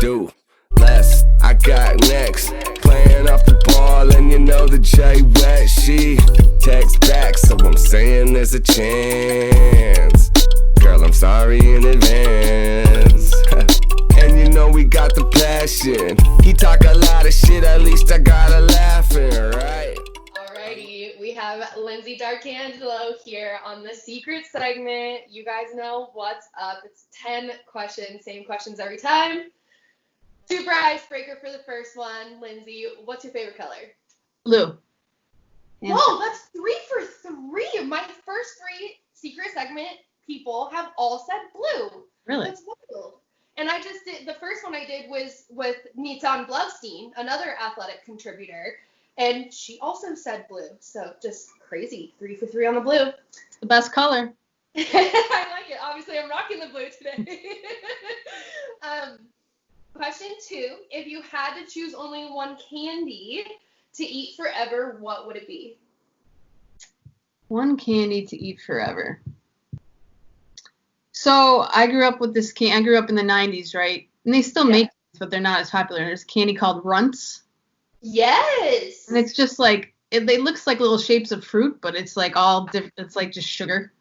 do less. I got next, playing off the ball, and you know the J wet. She text back, so I'm saying there's a chance. Girl, I'm sorry in advance. And you know we got the passion. He talk a lot of shit, at least I got her laughing, right? Alrighty, we have Lyndsey D'Arcangelo here on the secret segment. You guys know what's up. It's 10 questions, same questions every time. Super icebreaker for the first one. Lyndsey, what's your favorite color? Blue. Yeah. Whoa, that's 3 for 3. My first 3 secret segment people have all said blue. Really? That's wild. And I just did, the first one I did was with Nitzan Blovstein, another athletic contributor, and she also said blue. So just crazy. 3 for 3 on the blue. It's the best color. I like it. Obviously, I'm rocking the blue today. Question 2. If you had to choose only one candy to eat forever, what would it be? One candy to eat forever. So I grew up with this candy. I grew up in the 90s, right? And they still make these, but they're not as popular. There's a candy called Runts. Yes. And it's just like, they looks like little shapes of fruit, but it's like all different. It's like just sugar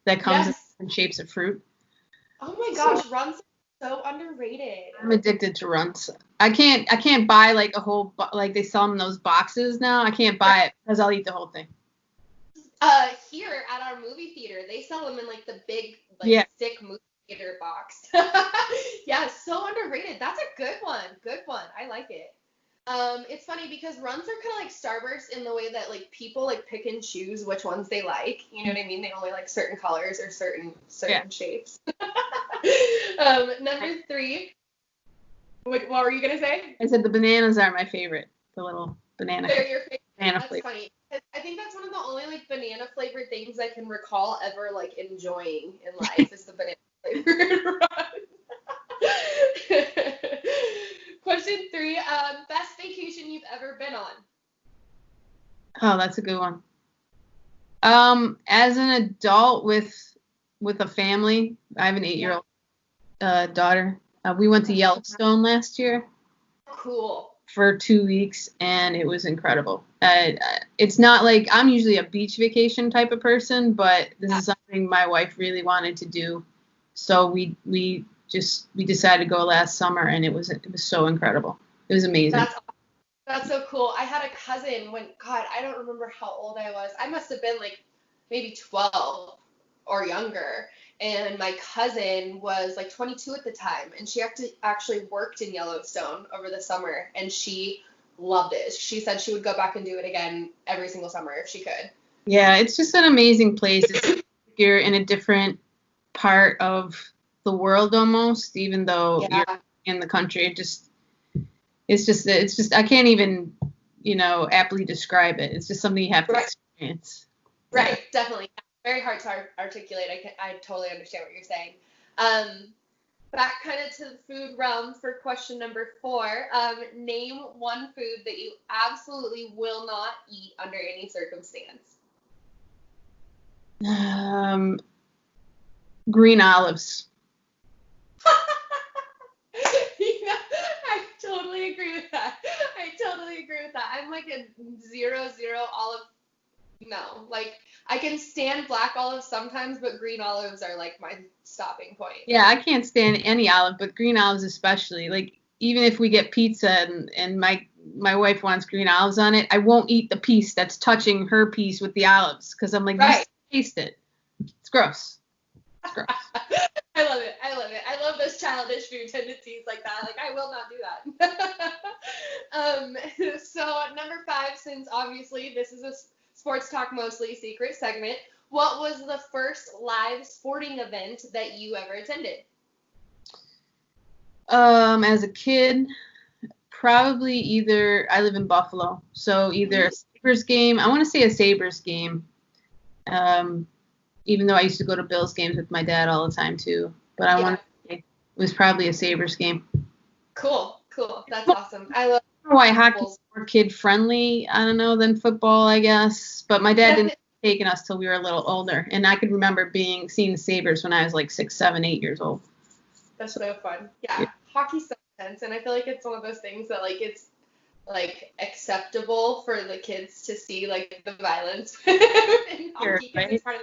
that comes in different shapes of fruit. Oh my gosh, Runts are so underrated. I'm addicted to Runts. I can't buy like a whole, like they sell them in those boxes now. I can't buy it because I'll eat the whole thing. Here at our movie theater, they sell them in like the big, thick movie theater box. Yeah, so underrated. That's a good one. Good one. I like it. It's funny because Runts are kind of like Starburst in the way that like people like pick and choose which ones they like. You know what I mean? They only like certain colors or certain shapes. Number 3. What were you gonna say? I said the bananas are my favorite. The little banana. They're your favorite. Banana That's flavor. Funny. I think that's one of the only like banana flavored things I can recall ever like enjoying in life is the banana flavored run. Question 3. Best vacation you've ever been on? Oh, that's a good one. As an adult with a family, I have an 8-year-old daughter. We went to Yellowstone last year. Cool. For 2 weeks, and it was incredible. It's not like I'm usually a beach vacation type of person, but this is something my wife really wanted to do. So we decided to go last summer, and it was so incredible. It was amazing. That's so cool. I had a cousin I don't remember how old I was. I must have been like maybe 12 or younger. And my cousin was like 22 at the time, and she actually worked in Yellowstone over the summer, and she loved it. She said she would go back and do it again every single summer if she could. Yeah, it's just an amazing place. It's you're in a different part of the world almost, even though you're in the country. It's just I can't even, aptly describe it. It's just something you have to experience. Right, definitely. Very hard to articulate. I totally understand what you're saying. Back kind of to the food realm for question number 4. Name one food that you absolutely will not eat under any circumstance. Green olives. I totally agree with that. I'm like a 0 olive. No, like I can stand black olives sometimes, but green olives are like my stopping point. Yeah, I can't stand any olive, but green olives especially. Like even if we get pizza and my wife wants green olives on it, I won't eat the piece that's touching her piece with the olives because I'm like, just taste it. It's gross. I love it. I love those childish food tendencies like that. Like I will not do that. So number 5, since obviously this is a Sports Talk Mostly secret segment, what was the first live sporting event that you ever attended? As a kid, probably I live in Buffalo, so either a Sabres game. I want to say a Sabres game. Even though I used to go to Bills games with my dad all the time too, but I want to say it was probably a Sabres game. Cool. That's awesome. I love why hockey's more kid friendly, I don't know, than football, I guess. But my dad didn't take us till we were a little older. And I could remember seeing the Sabres when I was like 6, 7, 8 years old. That's so fun. Yeah. Hockey's so sense. And I feel like it's one of those things that like it's like acceptable for the kids to see like the violence in hockey, right? it's part of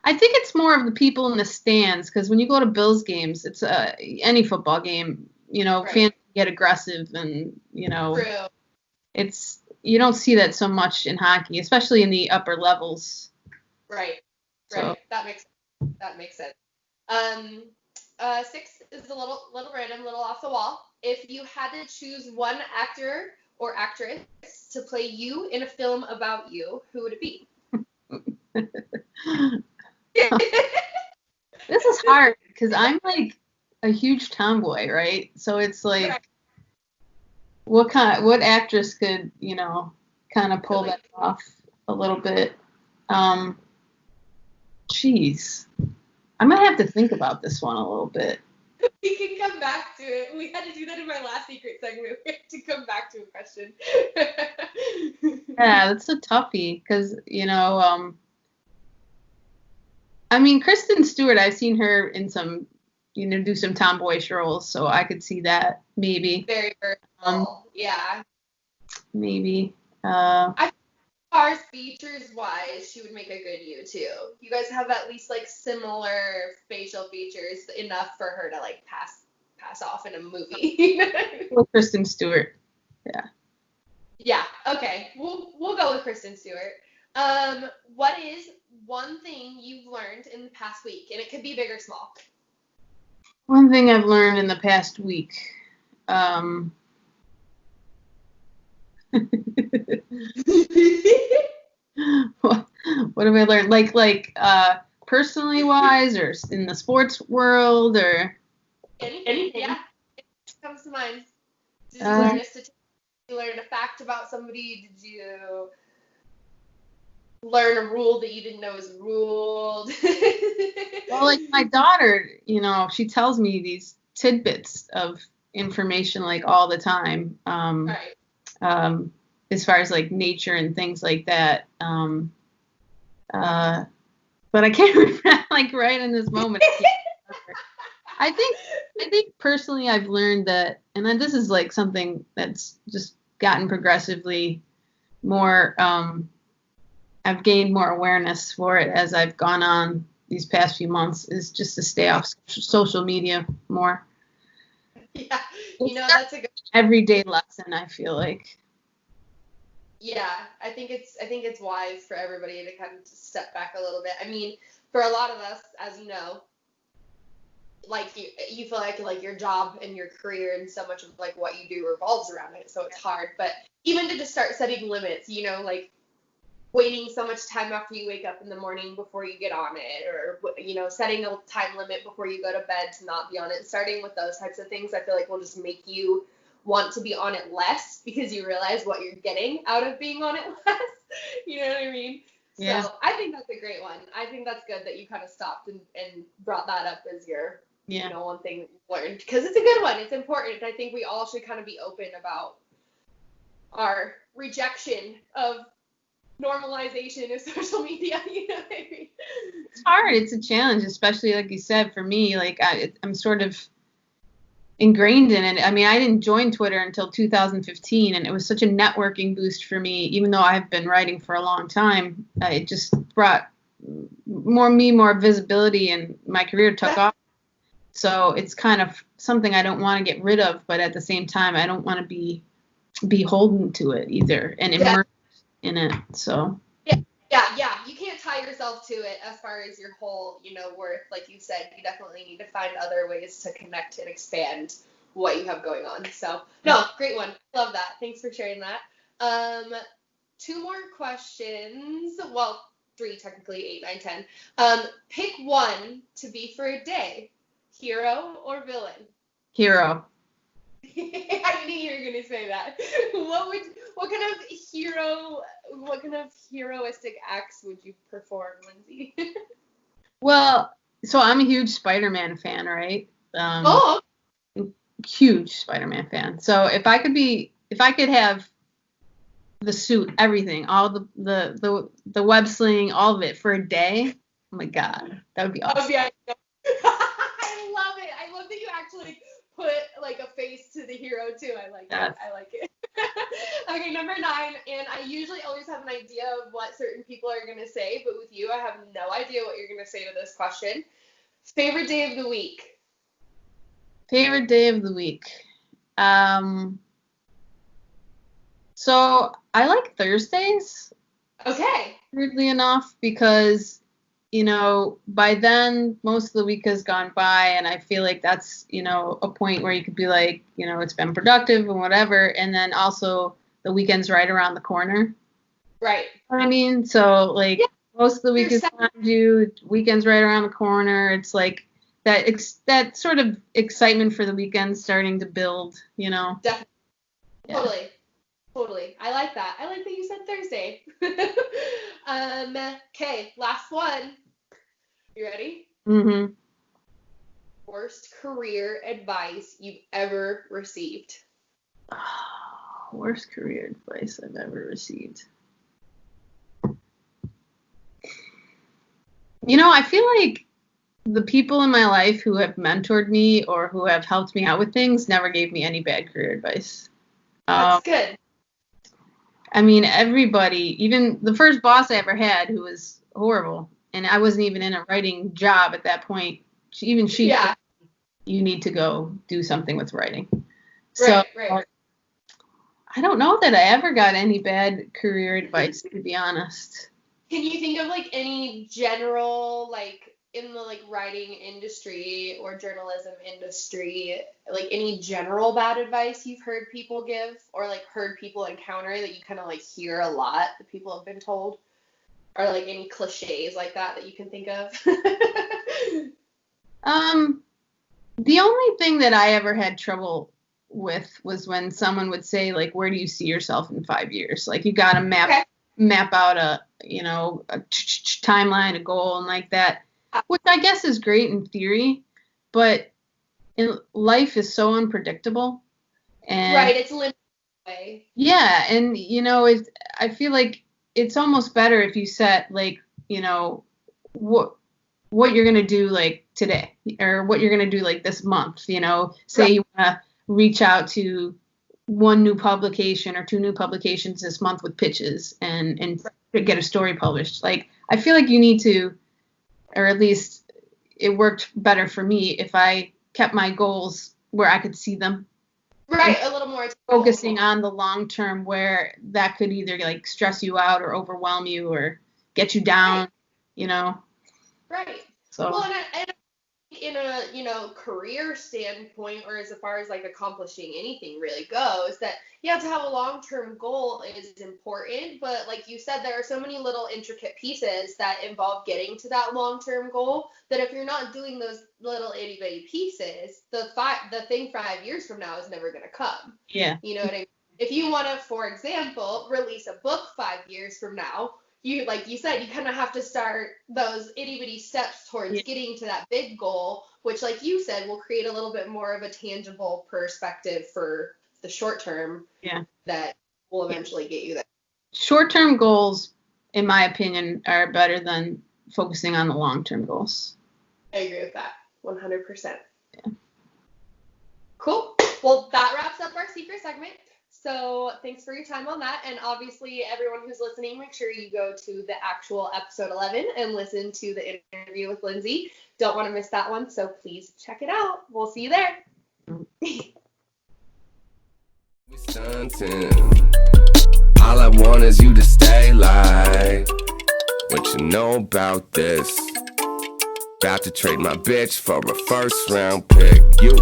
I think it's more of the people in the stands, because when you go to Bills games, it's any football game, Right. fans get aggressive, and True. it's, you don't see that so much in hockey, especially in the upper levels. Right. So. That makes sense. 6 is a little random, little off the wall. If you had to choose one actor or actress to play you in a film about you, who would it be? This is hard because I'm like a huge tomboy, right? So it's like, Right. what actress could, kind of pull that off a little bit? Jeez. I might have to think about this one a little bit. We can come back to it. We had to do that in my last secret segment. We had to come back to a question. Yeah, that's a toughie because, I mean, Kristen Stewart, I've seen her in some, do some tomboyish roles, so I could see that maybe. Very versatile. Yeah. Maybe. As far as features wise, she would make a good you too. You guys have at least like similar facial features enough for her to like pass off in a movie. Well, Kristen Stewart. Yeah. Yeah. Okay. We'll go with Kristen Stewart. What is one thing you've learned in the past week, and it could be big or small? One thing I've learned in the past week. What have I learned? Like personally wise, or in the sports world, or anything? Yeah. It comes to mind. Did you learn a statistic? Did you learn a fact about somebody? Did you learn a rule that you didn't know was ruled? Well, like my daughter, she tells me these tidbits of information like all the time. Right. As far as like nature and things like that. But I can't remember like right in this moment. I think personally I've learned that, and then this is like something that's just gotten progressively more, I've gained more awareness for it as I've gone on these past few months, is just to stay off social media more. Yeah, that's a good everyday lesson, I feel like. Yeah, I think it's wise for everybody to kind of step back a little bit. I mean, for a lot of us, as you know, like you feel like your job and your career and so much of like what you do revolves around it, so it's hard. But even to just start setting limits, like waiting so much time after you wake up in the morning before you get on it, or setting a time limit before you go to bed to not be on it. Starting with those types of things, I feel like will just make you want to be on it less, because you realize what you're getting out of being on it less. You know what I mean? Yeah. So I think that's a great one. I think that's good that you kind of stopped and brought that up as your one thing that you've learned, because it's a good one. It's important. I think we all should kind of be open about our rejection of normalization of social media. You know what I mean? It's hard. It's a challenge, especially like you said, for me, like I'm sort of ingrained in it. I mean, I didn't join Twitter until 2015, and it was such a networking boost for me, even though I've been writing for a long time. It just brought more visibility, and my career took off. So it's kind of something I don't want to get rid of, but at the same time, I don't want to be beholden to it either and immersed in it. So yeah, you can't tie yourself to it as far as your whole, worth. Like you said, you definitely need to find other ways to connect and expand what you have going on. So, no, great one. Love that. Thanks for sharing that. 2 more questions. Well, 3 technically, 8, 9, 10. Pick one to be for a day. Hero or villain? Hero. I knew you were gonna say that. What kind of heroistic acts would you perform, Lyndsey? Well, so I'm a huge Spider-Man fan, right? Huge Spider-Man fan. So if I could have the suit, everything, all the web sling, all of it for a day, oh my God, that would be awesome. I love it. I love that you actually put like a face to the hero too. I like it. I like it. Okay, number 9, and I usually always have an idea of what certain people are gonna say, but with you, I have no idea what you're gonna say to this question. Favorite day of the week? Favorite day of the week. So I like Thursdays. Okay. Weirdly enough, because, you know, by then most of the week has gone by, and I feel like that's, you know, a point where you could be like, you know, it's been productive and whatever, and then also the weekend's right around the corner. Right. You know what I mean? So, like, most of the week is behind you, weekend's right around the corner. It's like that sort of excitement for the weekend starting to build, you know? Definitely. Yeah. Totally. I like that. I like that you said Thursday. Okay, last one. You ready? Mm-hmm. Worst career advice you've ever received? Worst career advice I've ever received. You know, I feel like the people in my life who have mentored me or who have helped me out with things never gave me any bad career advice. That's good. I mean, everybody, even the first boss I ever had, who was horrible, and I wasn't even in a writing job at that point. She said, you need to go do something with writing. Right. I don't know that I ever got any bad career advice, to be honest. Can you think of like any general, like in the like writing industry or journalism industry, like any general bad advice you've heard people give or like heard people encounter that you kind of like hear a lot that people have been told, or like any cliches like that you can think of? The only thing that I ever had trouble with was when someone would say, like, where do you see yourself in 5 years? Like, you got to map out a timeline, a goal, and like that, which I guess is great in theory, but life is so unpredictable. And right, it's limited. Yeah, and you know, I feel like it's almost better if you set like, you know, what you're gonna do like today, or what you're gonna do like this month. You know, say you wanna reach out to 1 new publication or 2 new publications this month with pitches and get a story published. Like, I feel like you need to, or at least it worked better for me if I kept my goals where I could see them. Right, a little more focusing on the long term, where that could either like stress you out or overwhelm you or get you down, you know. Right. So. Well, and in a, you know, career standpoint, or as far as like accomplishing anything really goes, that to have a long-term goal is important, but like you said, there are so many little intricate pieces that involve getting to that long-term goal that if you're not doing those little itty-bitty pieces, the thing 5 years from now is never going to come. Yeah. You know what I mean? If you want to, for example, release a book 5 years from now, you, like you said, you kind of have to start those itty-bitty steps towards getting to that big goal, which, like you said, will create a little bit more of a tangible perspective for the short term that will eventually get you there. Short-term goals, in my opinion, are better than focusing on the long-term goals. I agree with that 100%. Yeah. Cool. Well, that wraps up our secret segment. So thanks for your time on that. And obviously, everyone who's listening, make sure you go to the actual episode 11 and listen to the interview with Lyndsey. Don't want to miss that one, so please check it out. We'll see you there. All I want is you to stay like what you know about this. About to trade my bitch for a first round pick. You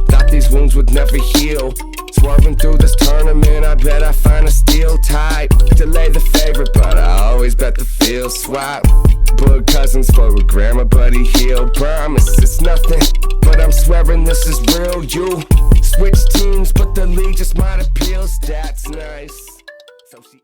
thought these wounds would never heal. Swerving through this tournament, I bet I find a steel type. Delay the favorite, but I always bet the field swap. Blood cousins for a grammar, buddy heel. Promise it's nothing, but I'm swearing this is real. You switch teams, but the league just might appeal. Stats nice. So she